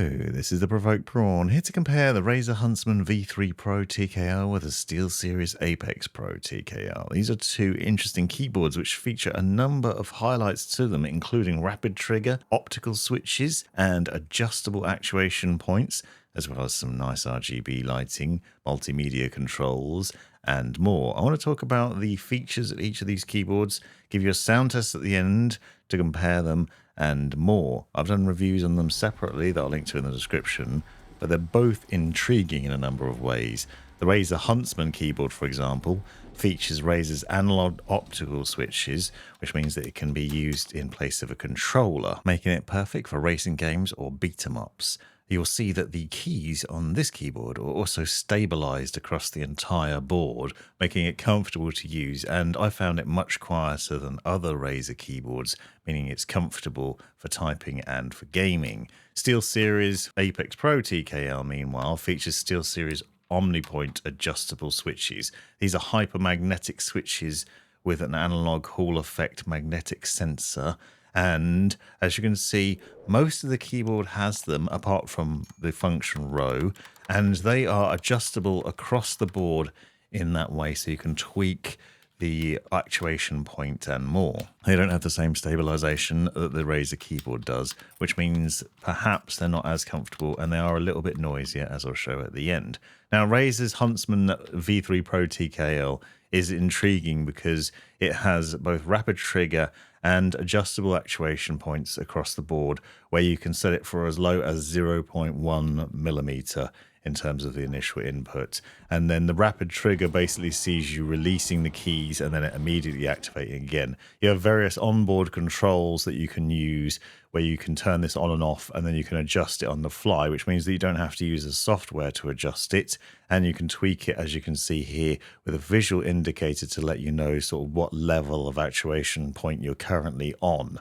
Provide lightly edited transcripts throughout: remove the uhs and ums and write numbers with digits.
Hello, this is the Provoked Prawn, here to compare the Razer Huntsman V3 Pro TKL with the SteelSeries Apex Pro TKL. These are two interesting keyboards which feature a number of highlights to them, including rapid trigger, optical switches, and adjustable actuation points, as well as some nice RGB lighting, multimedia controls, and more. I want to talk about the features of each of these keyboards, give you a sound test at the end to compare them, and more. I've done reviews on them separately that I'll link to in the description, but they're both intriguing in a number of ways. The Razer Huntsman keyboard, for example, features Razer's analog optical switches, which means that it can be used in place of a controller, making it perfect for racing games or beat-em-ups. You'll see that the keys on this keyboard are also stabilized across the entire board, making it comfortable to use, and I found it much quieter than other Razer keyboards, meaning it's comfortable for typing and for gaming. SteelSeries Apex Pro TKL, meanwhile, features SteelSeries OmniPoint adjustable switches. These are hypermagnetic switches with an analog Hall effect magnetic sensor. And as you can see, most of the keyboard has them apart from the function row, and they are adjustable across the board in that way, so you can tweak the actuation point and more. They don't have the same stabilization that the Razer keyboard does, which means perhaps they're not as comfortable and they are a little bit noisier, as I'll show at the end. Now, Razer's Huntsman V3 Pro TKL is intriguing because it has both rapid trigger and adjustable actuation points across the board, where you can set it for as low as 0.1 millimeter in terms of the initial input. And then the rapid trigger basically sees you releasing the keys and then it immediately activating again. You have various onboard controls that you can use where you can turn this on and off, and then you can adjust it on the fly, which means that you don't have to use the software to adjust it, and you can tweak it, as you can see here, with a visual indicator to let you know sort of what level of actuation point you're currently on.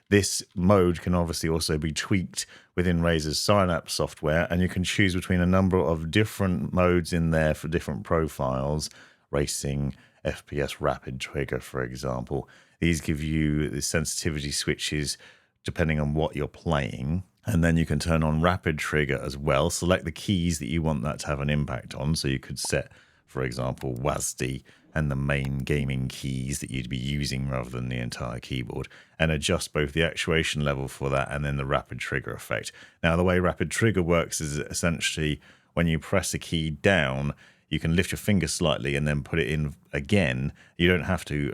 This mode can obviously also be tweaked within Razer's Synapse software, and you can choose between a number of different modes in there for different profiles, racing, FPS, rapid trigger, for example. These give you the sensitivity switches depending on what you're playing, and then you can turn on rapid trigger as well. Select the keys that you want that to have an impact on, so you could set, for example, WASD and the main gaming keys that you'd be using rather than the entire keyboard, and adjust both the actuation level for that and then the rapid trigger effect. Now, the way rapid trigger works is essentially when you press a key down, you can lift your finger slightly and then put it in again. You don't have to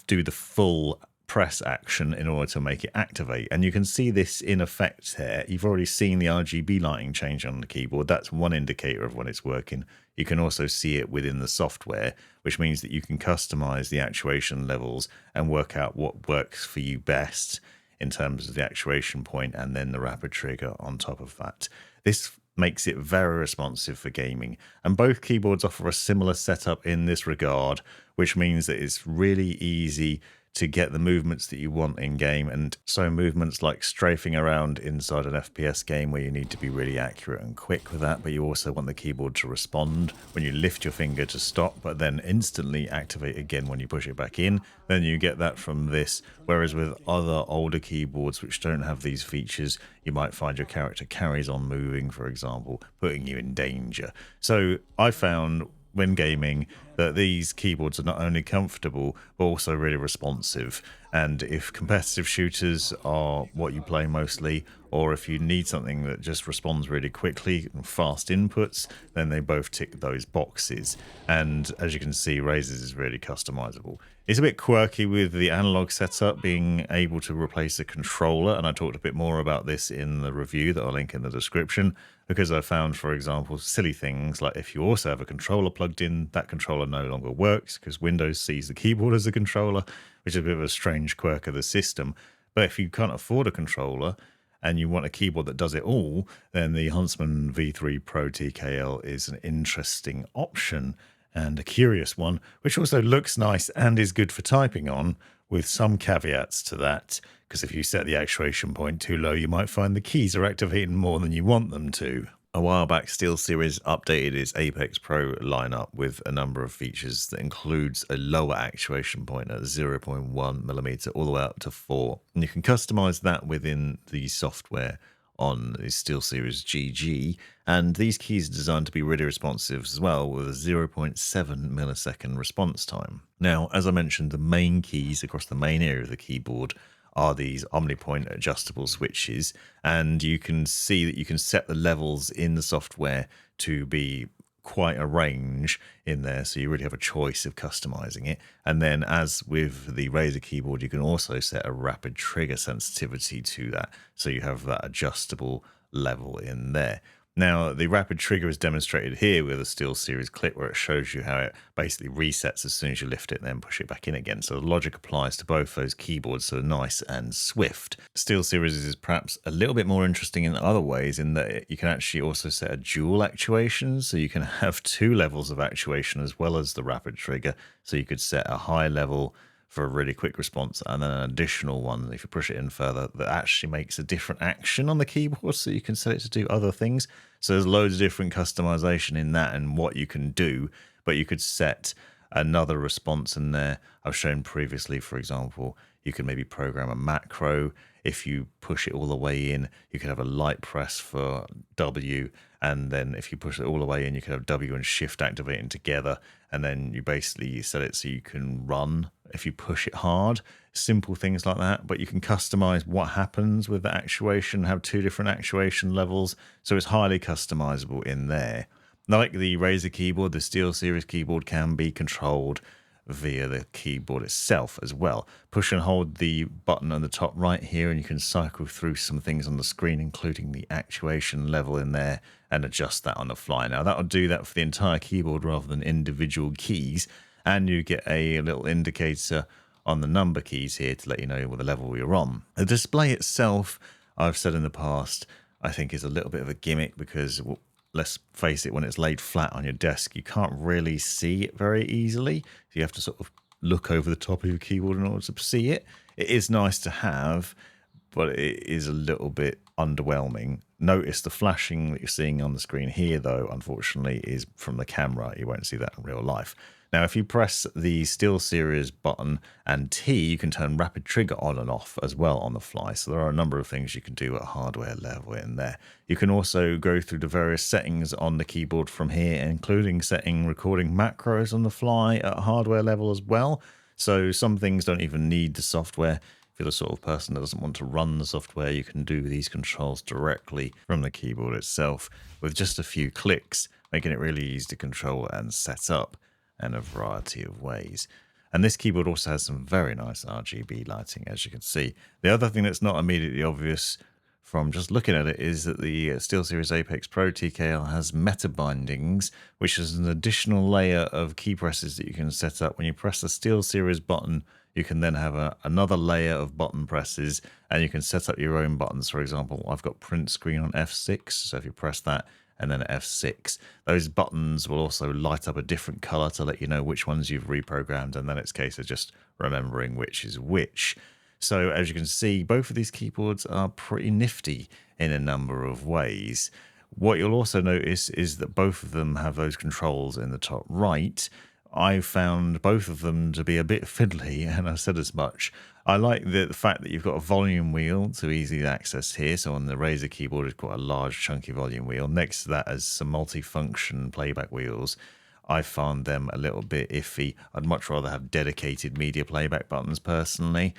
do the full press action in order to make it activate, and you can see this in effect here. You've already seen the RGB lighting change on the keyboard. That's one indicator of when it's working. You can also see it within the software, which means that you can customize the actuation levels and work out what works for you best in terms of the actuation point and then the rapid trigger on top of that. This makes it very responsive for gaming, and both keyboards offer a similar setup in this regard, which means that it's really easy to get the movements that you want in game, and so movements like strafing around inside an FPS game where you need to be really accurate and quick with that, but you also want the keyboard to respond when you lift your finger to stop, but then instantly activate again when you push it back in. Then you get that from this, whereas with other older keyboards which don't have these features, you might find your character carries on moving, for example, putting you in danger. So I found when gaming that these keyboards are not only comfortable but also really responsive, and if competitive shooters are what you play mostly, or if you need something that just responds really quickly and fast inputs, then they both tick those boxes. And as you can see, Razer's is really customizable. It's a bit quirky with the analog setup being able to replace a controller, and I talked a bit more about this in the review that I'll link in the description, because I found, for example, silly things like if you also have a controller plugged in, that controller no longer works because Windows sees the keyboard as a controller, which is a bit of a strange quirk of the system. But if you can't afford a controller and you want a keyboard that does it all, then the Huntsman V3 Pro TKL is an interesting option, and a curious one, which also looks nice and is good for typing on, with some caveats to that, because if you set the actuation point too low, you might find the keys are activating more than you want them to. A while back, SteelSeries updated its Apex Pro lineup with a number of features that includes a lower actuation point at 0.1 millimeter all the way up to 4. And you can customize that within the software on the SteelSeries GG, and these keys are designed to be really responsive as well, with a 0.7 millisecond response time. Now, as I mentioned, the main keys across the main area of the keyboard are these OmniPoint adjustable switches, and you can see that you can set the levels in the software to be quite a range in there, so you really have a choice of customizing it. And then, as with the Razer keyboard, you can also set a rapid trigger sensitivity to that, so you have that adjustable level in there. Now, the rapid trigger is demonstrated here with a SteelSeries clip, where it shows you how it basically resets as soon as you lift it and then push it back in again. So the logic applies to both those keyboards, so nice and swift. SteelSeries is perhaps a little bit more interesting in other ways, in that you can actually also set a dual actuation, so you can have two levels of actuation as well as the rapid trigger. So you could set a high level for a really quick response, and then an additional one, if you push it in further, that actually makes a different action on the keyboard, so you can set it to do other things. So there's loads of different customization in that and what you can do, but you could set another response in there. I've shown previously, for example, you can maybe program a macro. If you push it all the way in, you could have a light press for W, and then if you push it all the way in, you could have W and shift activating together, and then you basically set it so you can run if you push it hard. Simple things like that, but you can customize what happens with the actuation, have two different actuation levels, so it's highly customizable in there. Like the Razer keyboard, the SteelSeries keyboard can be controlled via the keyboard itself as well. Push and hold the button on the top right here, and you can cycle through some things on the screen, including the actuation level in there, and adjust that on the fly. Now, that'll do that for the entire keyboard rather than individual keys, and you get a little indicator on the number keys here to let you know what the level you're on. The display itself, I've said in the past, I think is a little bit of a gimmick, because let's face it, when it's laid flat on your desk, you can't really see it very easily. So you have to sort of look over the top of your keyboard in order to see it. It is nice to have, but it is a little bit underwhelming. Notice the flashing that you're seeing on the screen here, though, unfortunately, is from the camera. You won't see that in real life. Now, if you press the SteelSeries button and T, you can turn rapid trigger on and off as well on the fly. So there are a number of things you can do at hardware level in there. You can also go through the various settings on the keyboard from here, including setting recording macros on the fly at hardware level as well. So some things don't even need the software. If you're the sort of person that doesn't want to run the software, you can do these controls directly from the keyboard itself with just a few clicks, making it really easy to control and set up in a variety of ways. And this keyboard also has some very nice RGB lighting, as you can see. The other thing that's not immediately obvious from just looking at it is that the SteelSeries Apex Pro TKL has meta bindings, which is an additional layer of key presses that you can set up. When you press the SteelSeries button, you can then have another layer of button presses, and you can set up your own buttons. For example, I've got print screen on F6, so if you press that and then F6, those buttons will also light up a different color to let you know which ones you've reprogrammed, and then it's a case of just remembering which is which. So as you can see, both of these keyboards are pretty nifty in a number of ways. What you'll also notice is that both of them have those controls in the top right. I found both of them to be a bit fiddly, and I said as much. I like the fact that you've got a volume wheel to easily access here. So on the Razer keyboard, it's quite a large, chunky volume wheel. Next to that is some multi-function playback wheels. I found them a little bit iffy. I'd much rather have dedicated media playback buttons personally.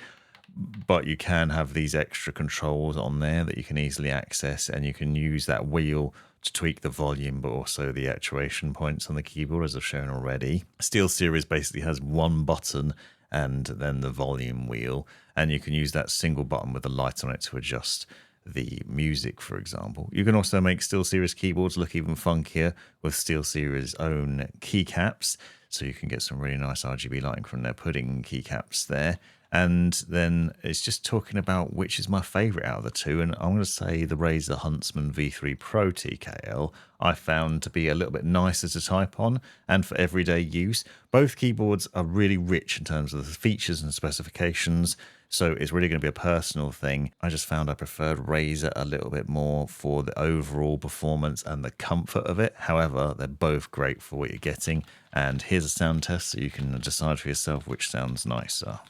But you can have these extra controls on there that you can easily access, and you can use that wheel to tweak the volume, but also the actuation points on the keyboard, as I've shown already. SteelSeries basically has one button and then the volume wheel, and you can use that single button with the light on it to adjust the music, for example. You can also make SteelSeries keyboards look even funkier with SteelSeries' own keycaps, so you can get some really nice RGB lighting from their pudding keycaps there. And then it's just talking about which is my favorite out of the two, and I'm going to say the Razer Huntsman V3 Pro TKL I found to be a little bit nicer to type on and for everyday use. Both keyboards are really rich in terms of the features and specifications, so it's really going to be a personal thing. I just found I preferred Razer a little bit more for the overall performance and the comfort of it. However, they're both great for what you're getting, and here's a sound test so you can decide for yourself which sounds nicer.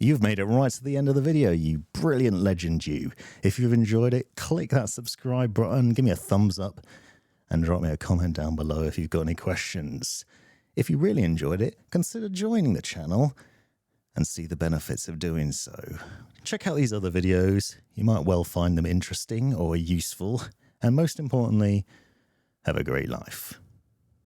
You've made it right to the end of the video, you brilliant legend you. If you've enjoyed it, click that subscribe button, give me a thumbs up, and drop me a comment down below if you've got any questions. If you really enjoyed it, consider joining the channel and see the benefits of doing so. Check out these other videos. You might well find them interesting or useful. And most importantly, have a great life.